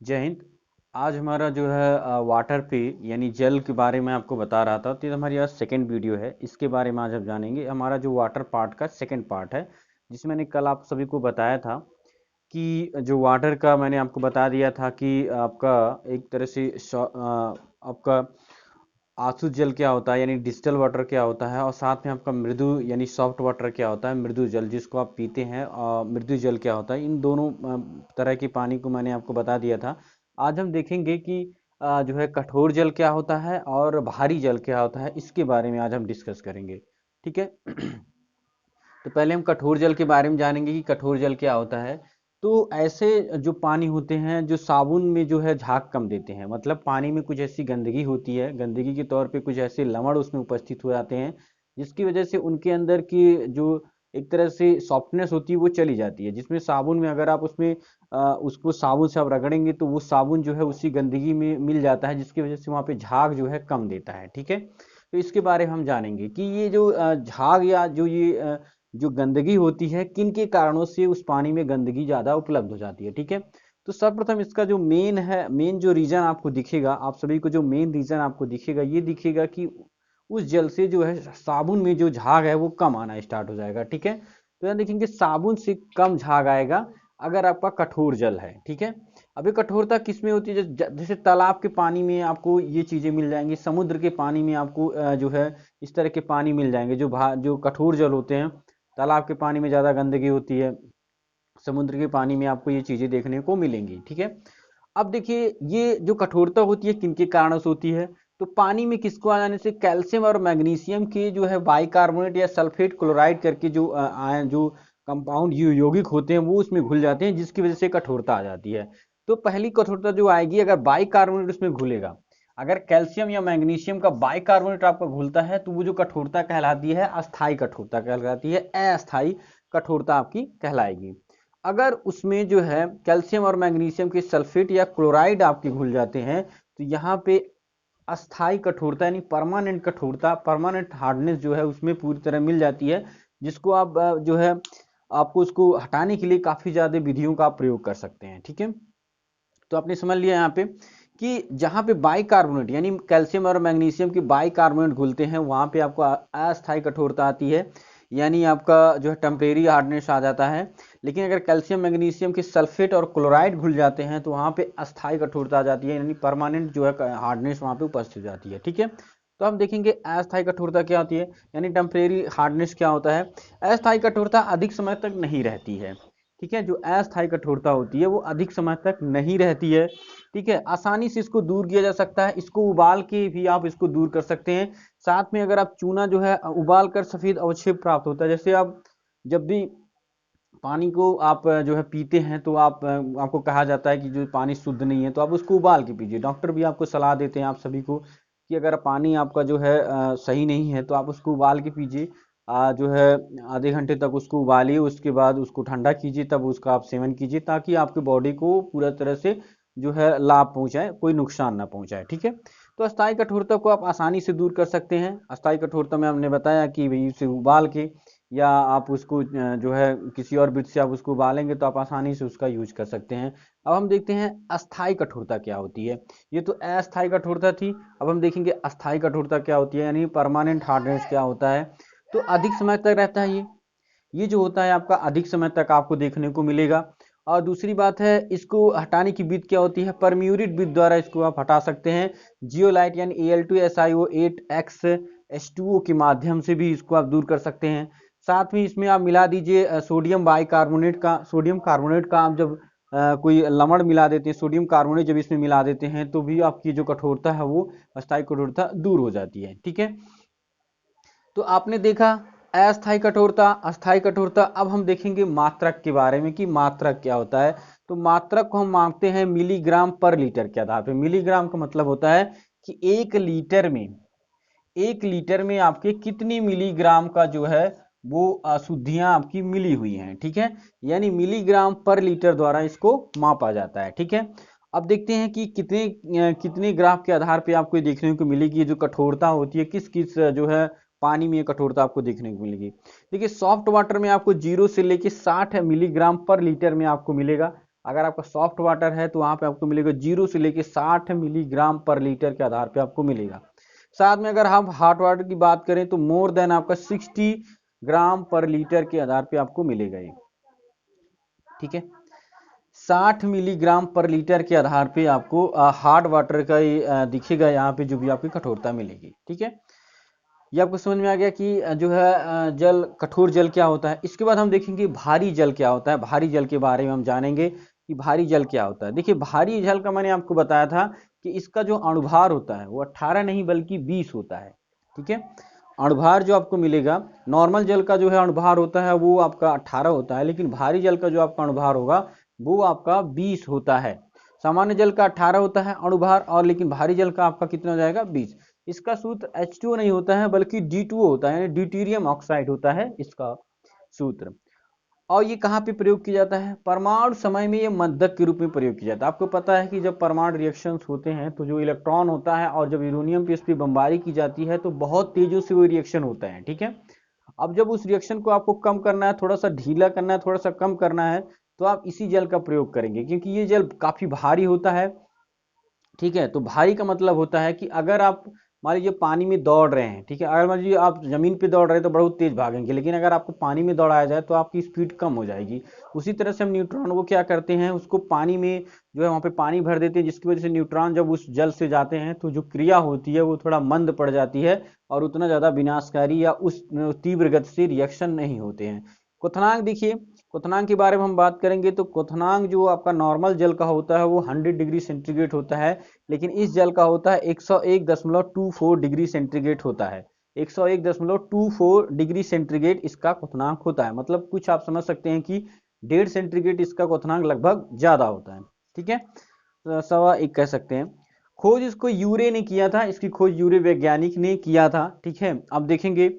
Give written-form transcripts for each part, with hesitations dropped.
जय हिंद। आज हमारा जो है वाटर पे यानी जल के बारे में आपको बता रहा था, तो ये हमारी आज सेकंड वीडियो है। इसके बारे में आज हम जानेंगे। हमारा जो वाटर पार्ट का सेकंड पार्ट है, जिसमें मैंने कल आप सभी को बताया था कि जो वाटर का मैंने आपको बता दिया था कि आपका एक तरह से आपका आंसू जल क्या होता है यानी डिस्टिल वाटर क्या होता है, और साथ में आपका मृदु यानी सॉफ्ट वाटर क्या होता है, मृदु जल जिसको आप पीते हैं, और मृदु जल क्या होता है। इन दोनों तरह के पानी को मैंने आपको बता दिया था। आज हम देखेंगे कि जो है कठोर जल क्या होता है और भारी जल क्या होता है, इसके बारे में आज हम डिस्कस करेंगे। ठीक है। तो पहले हम कठोर जल के बारे में जानेंगे कि कठोर जल क्या होता है। तो ऐसे जो पानी होते हैं जो साबुन में जो है झाग कम देते हैं, मतलब पानी में कुछ ऐसी गंदगी होती है, गंदगी के तौर पे कुछ ऐसे लवण उसमें उपस्थित हो जाते हैं, जिसकी वजह से उनके अंदर की जो एक तरह से सॉफ्टनेस होती है वो चली जाती है। जिसमें साबुन में अगर आप उसमें उसको साबुन से आप रगड़ेंगे तो वो साबुन जो है उसी गंदगी में मिल जाता है, जिसकी वजह से वहाँ पे झाग जो है कम देता है। ठीक है। तो इसके बारे में हम जानेंगे कि ये जो झाग या जो ये जो गंदगी होती है, किन के कारणों से उस पानी में गंदगी ज़्यादा उपलब्ध हो जाती है। ठीक है। तो सर्वप्रथम इसका जो मेन है, मेन जो रीजन आपको दिखेगा, आप सभी को जो मेन रीजन आपको दिखेगा, ये दिखेगा कि उस जल से जो है साबुन में जो झाग है वो कम आना स्टार्ट हो जाएगा। ठीक है। तो यहाँ देखेंगे साबुन से कम झाग आएगा अगर आपका कठोर जल है। ठीक है। अभी कठोरता किसमें होती है? जैसे तालाब के पानी में आपको ये चीजें मिल जाएंगी, समुद्र के पानी में आपको जो है इस तरह के पानी मिल जाएंगे। जो कठोर जल होते हैं, तालाब के पानी में ज़्यादा गंदगी होती है, समुद्र के पानी में आपको ये चीज़ें देखने को मिलेंगी। ठीक है। अब देखिए ये जो कठोरता होती है किनके कारण से होती है। तो पानी में किसको आ जाने से, कैल्शियम और मैग्नीशियम के जो है बाइकार्बोनेट या सल्फेट क्लोराइड करके जो आयन जो कंपाउंड यौगिक होते हैं वो उसमें घुल जाते हैं, जिसकी वजह से कठोरता आ जाती है। तो पहली कठोरता जो आएगी अगर बाइकार्बोनेट उसमें घुलेगा, अगर कैल्शियम या मैग्नीशियम का बाइकार्बोनेट आपका घुलता है तो वो जो कठोरता कहलाती है अस्थाई कठोरता कहलाती है, अस्थाई कठोरता आपकी कहलाएगी। अगर उसमें जो है कैल्शियम और मैग्नीशियम के सल्फेट या क्लोराइड आपके घुल जाते हैं तो यहाँ पे अस्थाई कठोरता यानी परमानेंट कठोरता, परमानेंट हार्डनेस जो है उसमें पूरी तरह मिल जाती है, जिसको आप जो है आपको उसको हटाने के लिए काफी ज्यादा विधियों का प्रयोग कर सकते हैं। ठीक है। तो आपने समझ लिया यहाँ पे कि जहाँ पे बाइकार्बोनेट यानी कैल्शियम और मैग्नीशियम की बाइकार्बोनेट घुलते हैं वहाँ पे आपको अस्थायी कठोरता आती है, यानी आपका जो है टेम्परेरी हार्डनेस आ जाता है। लेकिन अगर कैल्शियम मैग्नीशियम के सल्फेट और क्लोराइड घुल जाते हैं तो वहाँ पे अस्थायी कठोरता आ जाती है, यानी परमानेंट जो है हार्डनेस वहाँ पे उपस्थित हो जाती है। ठीक है। तो हम देखेंगे अस्थायी कठोरता क्या होती है, यानी टेम्परेरी हार्डनेस क्या होता है। अस्थायी कठोरता अधिक समय तक नहीं रहती है। ठीक है। जो अस्थायी कठोरता होती है वो अधिक समय तक नहीं रहती है। ठीक है। आसानी से इसको दूर किया जा सकता है, इसको उबाल के भी आप इसको दूर कर सकते हैं। साथ में अगर आप चूना जो है उबाल कर सफेद अवक्षेप प्राप्त होता है। जैसे आप जब भी पानी को आप जो है पीते हैं तो आपको कहा जाता है कि जो पानी शुद्ध नहीं है तो आप उसको उबाल के पीजिए। डॉक्टर भी आपको सलाह देते हैं आप सभी को कि अगर पानी आपका जो है सही नहीं है तो आप उसको उबाल के पीजिए। जो है आधे घंटे तक उसको उबालिए, उसके बाद उसको ठंडा कीजिए, तब उसका आप सेवन कीजिए, ताकि आपके बॉडी को पूरा तरह से जो है लाभ पहुंचाए, कोई नुकसान ना पहुंचाए। ठीक है। तो अस्थायी कठोरता को आप आसानी से दूर कर सकते हैं। अस्थायी कठोरता में हमने बताया कि भाई उसे उबाल के या आप उसको जो है किसी और विधि से आप उसको उबालेंगे तो आप आसानी से उसका यूज कर सकते हैं। अब हम देखते हैं अस्थायी कठोरता क्या होती है। ये तो अस्थायी कठोरता थी। अब हम देखेंगे अस्थायी कठोरता क्या होती है, यानी परमानेंट हार्डनेस क्या होता है। तो अधिक समय तक रहता है ये जो होता है आपका अधिक समय तक आपको देखने को मिलेगा। और दूसरी बात है, इसको हटाने की विधि क्या होती है, परम्यूरिट विधि द्वारा इसको आप हटा सकते हैं। जियोलाइट यानी Al2SiO8X H2O के माध्यम से भी इसको आप दूर कर सकते हैं। साथ में इसमें आप मिला दीजिए सोडियम बाइकार्बोनेट का, सोडियम कार्बोनेट का आप जब कोई लवण मिला देते हैं, सोडियम कार्बोनेट जब इसमें मिला देते हैं तो भी आपकी जो कठोरता है वो अस्थायी कठोरता दूर हो जाती है। ठीक है। तो आपने देखा अस्थायी कठोरता, अस्थायी कठोरता। अब हम देखेंगे मात्रक के बारे में कि मात्रक क्या होता है। तो मात्रक को हम मापते हैं मिलीग्राम पर लीटर के आधार पर। मिलीग्राम का मतलब होता है कि एक लीटर में आपके कितनी मिलीग्राम का जो है वो अशुद्धियां आपकी मिली हुई हैं। ठीक है। यानी मिलीग्राम पर लीटर द्वारा इसको मापा जाता है। ठीक है। अब देखते हैं कि कितने ग्राफ के आधार पे आपको देखने को मिलेगी ये जो कठोरता होती है, किस किस जो है पानी में कठोरता आपको देखने को मिलेगी। देखिए सॉफ्ट वाटर में आपको 0 से लेके 60 मिलीग्राम पर लीटर में आपको मिलेगा। अगर आपका सॉफ्ट वाटर है तो वहाँ पे आपको मिलेगा 0 से लेके 60 मिलीग्राम पर लीटर के आधार पे आपको मिलेगा। साथ में अगर हम हॉट वाटर की बात करें तो मोर देन आपका 60 ग्राम पर लीटर के आधार पे आपको मिलेगा ये, ठीक है। 60 मिलीग्राम पर लीटर के आधार पे आपको हार्ड वाटर का दिखेगा यहाँ पे जो भी आपकी कठोरता मिलेगी, ठीक है। ये आपको समझ में आ गया कि जो है जल, कठोर जल क्या होता है। इसके बाद हम देखेंगे भारी जल क्या होता है। भारी जल के बारे में हम जानेंगे कि भारी जल क्या होता है। देखिए भारी जल का मैंने आपको बताया था कि इसका जो अणुभार होता है वो 18 नहीं बल्कि 20 होता है, ठीक है। अणुभार जो आपको मिलेगा, नॉर्मल जल का जो है अणुभार होता है वो आपका 18 होता है, लेकिन भारी जल का जो आपका अणुभार होगा वो आपका 20 होता है। सामान्य जल का 18 होता है अणुभार, और लेकिन भारी जल का आपका कितना हो जाएगा 20। इसका सूत्र H2O नहीं होता है बल्कि D2O होता है, यानी ड्यूटेरियम ऑक्साइड होता है इसका सूत्र। और ये कहाँ पे प्रयोग किया जाता है? परमाणु समय में ये मध्यक के रूप में प्रयोग किया जाता है। आपको पता है कि जब परमाणु रिएक्शंस होते हैं तो जो इलेक्ट्रॉन होता है और जब यूरेनियम पे इस पर बमबारी की जाती है तो बहुत तेजी से वो रिएक्शन होता है, ठीक है। अब जब उस रिएक्शन को आपको कम करना है, थोड़ा सा ढीला करना है, थोड़ा सा कम करना है, तो आप इसी जल का प्रयोग करेंगे, क्योंकि ये जल काफी भारी होता है, ठीक है। तो भारी का मतलब होता है कि अगर आप मान लीजिए पानी में दौड़ रहे हैं, ठीक है, अगर मान लीजिए आप जमीन पे दौड़ रहे हैं तो बहुत तेज भागेंगे, लेकिन अगर आपको पानी में दौड़ाया जाए तो आपकी स्पीड कम हो जाएगी। उसी तरह से हम न्यूट्रॉन को क्या करते हैं, उसको पानी में जो है वहाँ पे पानी भर देते हैं, जिसकी वजह से न्यूट्रॉन जब उस जल से जाते हैं तो जो क्रिया होती है वो थोड़ा मंद पड़ जाती है और उतना ज्यादा विनाशकारी या उस तीव्र गति से रिएक्शन नहीं होते हैं। क्वथनांक देखिए, क्वथनांक के बारे में हम बात करेंगे तो क्वथनांक जो आपका नॉर्मल जल का होता है वो 100 डिग्री सेंटीग्रेड होता है, लेकिन इस जल का होता है 101.24 डिग्री सेंटीग्रेड होता है। 101.24 डिग्री सेंटीग्रेड इसका क्वथनांक होता है, मतलब कुछ आप समझ सकते हैं कि 1.5 सेंटीग्रेड इसका क्वथनांक लगभग ज्यादा होता है, ठीक है। तो 1.25 कह सकते हैं। खोज इसको यूरे ने किया था, इसकी खोज यूरे वैज्ञानिक ने किया था, ठीक है। अब देखेंगे,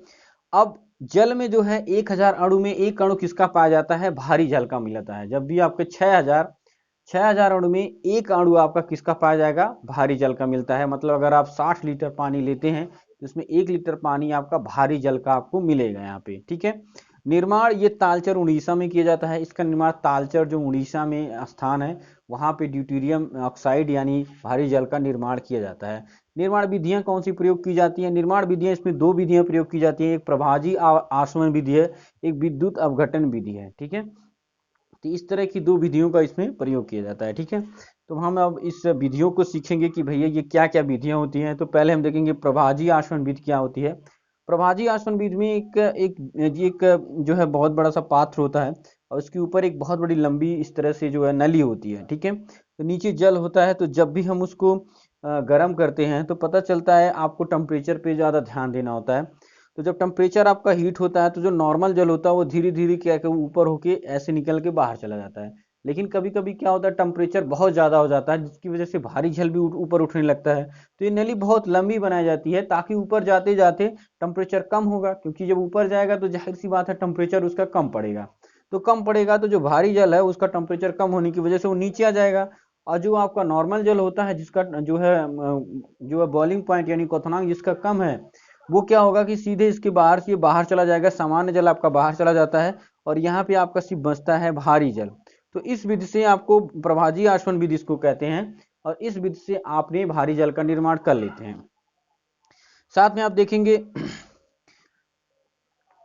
अब जल में जो है 1000 अणु में एक अणु किसका पाया जाता है? भारी जल का मिलता है। जब भी आपके 6000 अणु में एक अणु आपका किसका पाया जाएगा? भारी जल का मिलता है। मतलब अगर आप 60 लीटर पानी लेते हैं तो इसमें 1 लीटर पानी आपका भारी जल का आपको मिलेगा यहाँ पे, ठीक है। निर्माण ये तालचर उड़ीसा में किया जाता है। इसका निर्माण तालचर जो उड़ीसा में स्थान है वहां पे ड्यूटेरियम ऑक्साइड यानी भारी जल का निर्माण किया जाता है। निर्माण विधियां कौन सी प्रयोग की जाती है? निर्माण विधियां, इसमें दो विधियां प्रयोग की जाती हैं, एक प्रभाजी आसवन विधि है, एक विद्युत अपघटन विधि है, ठीक है। तो इस तरह की दो विधियों का इसमें प्रयोग किया जाता है, ठीक है। तो हम अब इस विधियों को सीखेंगे कि भैया ये क्या क्या विधियां होती हैं। तो पहले हम देखेंगे प्रभाजी आसवन विधि क्या होती है। प्रभाजी आसवन विधि में एक जो है बहुत बड़ा सा पात्र होता है और उसके ऊपर एक बहुत बड़ी लंबी इस तरह से जो है नली होती है, ठीक है। तो नीचे जल होता है, तो जब भी हम उसको गर्म करते हैं तो पता चलता है आपको टेम्परेचर पे ज़्यादा ध्यान देना होता है। तो जब टेम्परेचर आपका हीट होता है तो जो नॉर्मल जल होता है वो धीरे धीरे क्या कि ऊपर होके ऐसे निकल के बाहर चला जाता है। लेकिन कभी कभी क्या होता है, टेम्परेचर बहुत ज़्यादा हो जाता है जिसकी वजह से भारी जल भी ऊपर उठने लगता है। तो ये नली बहुत लंबी बनाई जाती है ताकि ऊपर जाते जाते टेम्परेचर कम होगा, क्योंकि जब ऊपर जाएगा तो जाहिर सी बात है टेम्परेचर उसका कम पड़ेगा। तो कम पड़ेगा तो जो भारी जल है उसका टेम्परेचर कम होने की वजह से वो नीचे आ जाएगा। और जो आपका नॉर्मल जल होता है जिसका जो है बॉइलिंग पॉइंट यानी क्वथनांक जिसका कम है, वो क्या होगा कि सीधे इसके बाहर से बाहर चला जाएगा। सामान्य जल आपका बाहर चला जाता है और यहाँ पे आपका सिर्फ बचता है भारी जल। तो इस विधि से आपको प्रभाजी आसवन विधि इसको कहते हैं, और इस विधि से आपने भारी जल का निर्माण कर लेते हैं। साथ में आप देखेंगे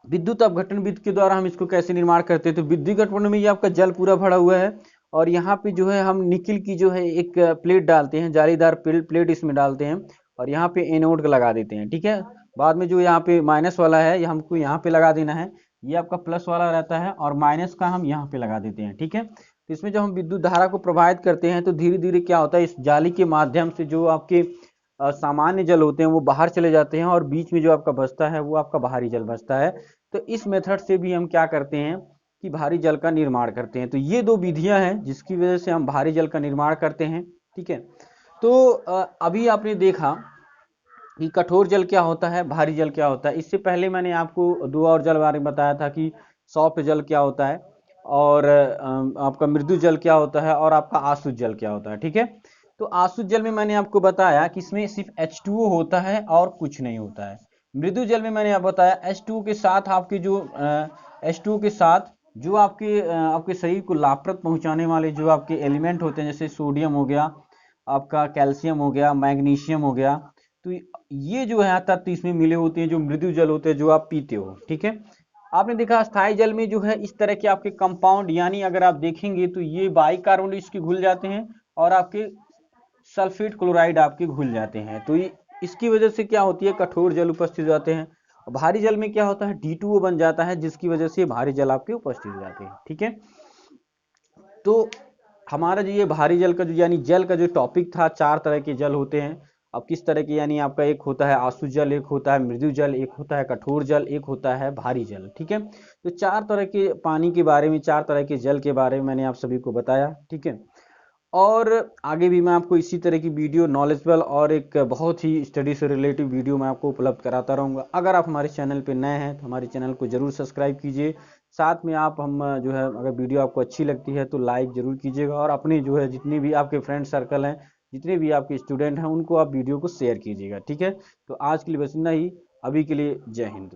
विद्युत अपघटन विधि के द्वारा हम इसको कैसे निर्माण करते हैं। तो विद्युत अपघटन में ये आपका जल पूरा भरा हुआ है और यहाँ पे जो है हम निकिल की जो है एक प्लेट डालते हैं, जालीदार प्लेट इसमें डालते हैं और यहाँ पे एनोड लगा देते हैं, ठीक है। बाद में जो यहाँ पे माइनस वाला है ये हमको यहाँ पे लगा देना है, ये आपका प्लस वाला रहता है और माइनस का हम यहाँ पे लगा देते हैं, ठीक है। तो इसमें जब हम विद्युत धारा को प्रवाहित करते हैं तो धीरे धीरे क्या होता है, इस जाली के माध्यम से जो आपके सामान्य जल होते हैं वो बाहर चले जाते हैं और बीच में जो आपका बचता है वो आपका भारी जल बचता है। तो इस मेथड से भी हम क्या करते हैं कि भारी जल का निर्माण करते हैं। तो ये दो विधियां हैं जिसकी वजह से हम भारी जल का निर्माण करते हैं, ठीक है। तो अभी आपने देखा कि कठोर जल क्या होता है, भारी जल क्या होता है। इससे पहले मैंने आपको दो और जल बारे में बताया था कि सॉफ्ट जल क्या होता है और आपका मृदु जल क्या होता है और आपका आसुत जल क्या होता है, ठीक है। तो आसुत जल में मैंने आपको बताया कि इसमें सिर्फ H2O होता है और कुछ नहीं होता है। मृदु जल में मैंने आपको बताया H2O के साथ आपके जो H2O के साथ जो आपके शरीर को लाभप्रद पहुंचाने वाले जो आपके एलिमेंट होते हैं, जैसे सोडियम हो गया, आपका कैल्शियम हो गया, मैग्नीशियम हो गया, तो ये जो है तत्व इसमें मिले होते हैं, जो मृदु जल होते हैं जो आप पीते हो। ठीक है, आपने देखा स्थायी जल में जो है इस तरह के आपके कंपाउंड, यानी अगर आप देखेंगे तो ये बाइकार्बोनेट इसके घुल जाते हैं और आपके सल्फेट क्लोराइड आपके घुल जाते हैं। तो ये इसकी वजह से क्या होती है, कठोर जल उपस्थित हो जाते हैं। भारी जल में क्या होता है, D2O बन जाता है, जिसकी वजह से भारी जल आपके उपस्थित हो जाते हैं। ठीक है, तो हमारा जो ये भारी जल का जो यानी जल का जो टॉपिक था, 4 तरह के जल होते हैं। अब किस तरह के, यानी आपका एक होता है आसु जल, एक होता है मृदु जल, एक होता है कठोर जल, एक होता है भारी जल। ठीक है, तो 4 तरह के पानी के बारे में, 4 तरह के जल के बारे में मैंने आप सभी को बताया। ठीक है, और आगे भी मैं आपको इसी तरह की वीडियो, नॉलेजेबल और एक बहुत ही स्टडी से रिलेटिव वीडियो मैं आपको उपलब्ध कराता रहूँगा। अगर आप हमारे चैनल पे नए हैं तो हमारे चैनल को जरूर सब्सक्राइब कीजिए। साथ में आप हम जो है, अगर वीडियो आपको अच्छी लगती है तो लाइक जरूर कीजिएगा, और अपने जो है जितने भी आपके फ्रेंड सर्कल हैं, जितने भी आपके स्टूडेंट हैं, उनको आप वीडियो को शेयर कीजिएगा। ठीक है, तो आज के लिए बस इतना ही, अभी के लिए जय हिंद।